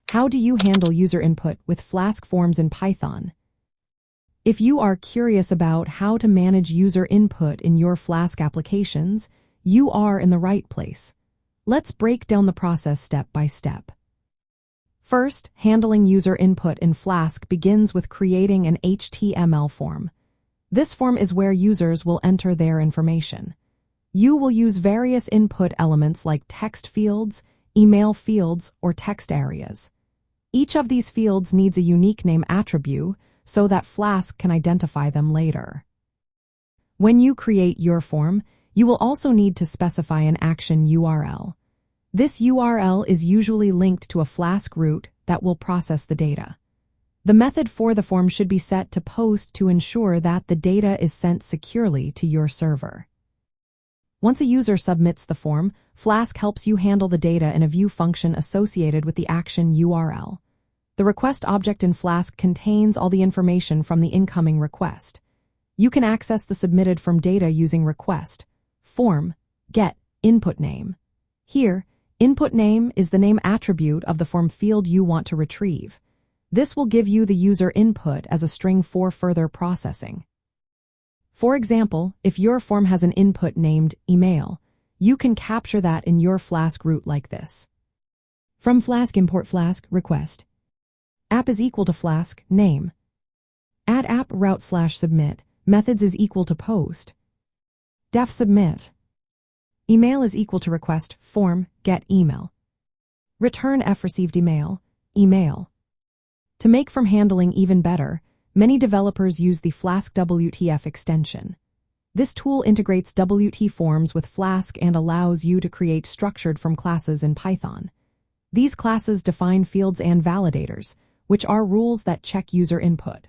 How do you handle user input with Flask forms in Python? If you are curious about how to manage user input in your Flask applications, you are in the right place. Let's break down the process step by step. First, handling user input in Flask begins with creating an HTML form. This form is where users will enter their information. You will use various input elements like text fields, email fields, or text areas. Each of these fields needs a unique name attribute so that Flask can identify them later. When you create your form, you will also need to specify an action URL. This URL is usually linked to a Flask route that will process the data. The method for the form should be set to post to ensure that the data is sent securely to your server. Once a user submits the form, Flask helps you handle the data in a view function associated with the action URL. The request object in Flask contains all the information from the incoming request. You can access the submitted form data using request, form, get, input name. Here, input name is the name attribute of the form field you want to retrieve. This will give you the user input as a string for further processing. For example, if your form has an input named email, you can capture that in your Flask route like this. From Flask import Flask request. App is equal to Flask name. Add app route /submit. Methods is equal to post. Def submit. Email is equal to request form get email. Return f received email. To make form handling even better, many developers use the Flask-WTF extension. This tool integrates WT forms with Flask and allows you to create structured form classes in Python. These classes define fields and validators, which are rules that check user input.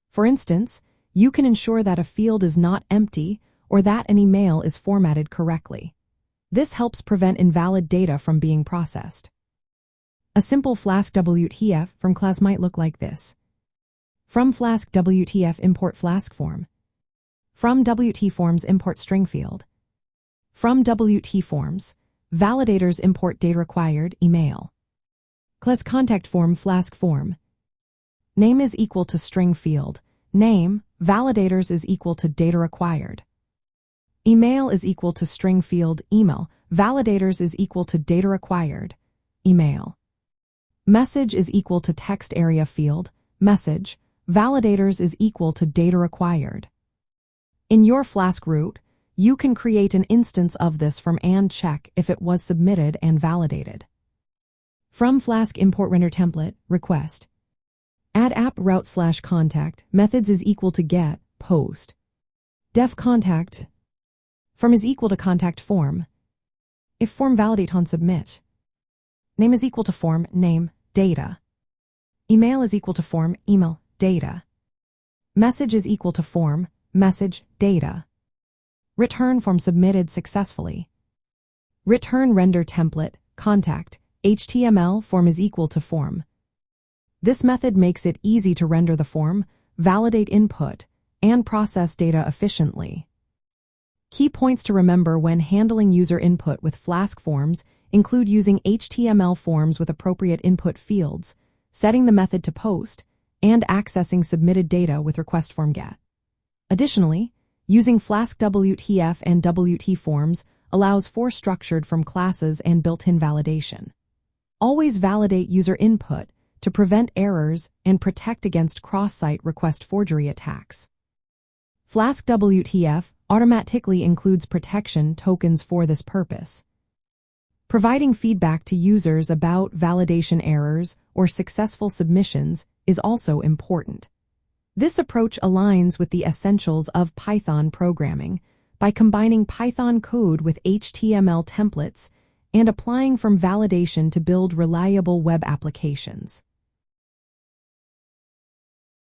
For instance, you can ensure that a field is not empty or that an email is formatted correctly. This helps prevent invalid data from being processed. A simple Flask-WTF form class might look like this. From Flask-WTF import Flask form. From WT forms import string field. From WT forms, validators import data required email. Class contact form Flask form. Name is equal to string field. Name, validators is equal to data required. Email is equal to string field email. Validators is equal to data required. Email. Message is equal to text area field. Message. Validators is equal to data required. In your Flask route, you can create an instance of this form and check if it was submitted and validated. From Flask import render template request. Add app route /contact. Methods is equal to get post. Def contact. Form is equal to contact form. If form validate on submit. Name is equal to form name data. Email is equal to form email data. Message is equal to form message data. Return form submitted successfully. Return render template contact HTML form is equal to form. This method makes it easy to render the form, validate input, and process data efficiently. Key points to remember when handling user input with Flask forms include using HTML forms with appropriate input fields, setting the method to post, and accessing submitted data with request form get. Additionally, using Flask-WTF and WT forms allows for structured form classes and built-in validation. Always validate user input to prevent errors and protect against cross-site request forgery attacks. Flask-WTF automatically includes protection tokens for this purpose. Providing feedback to users about validation errors or successful submissions is also important. This approach aligns with the essentials of Python programming by combining Python code with HTML templates and applying from validation to build reliable web applications.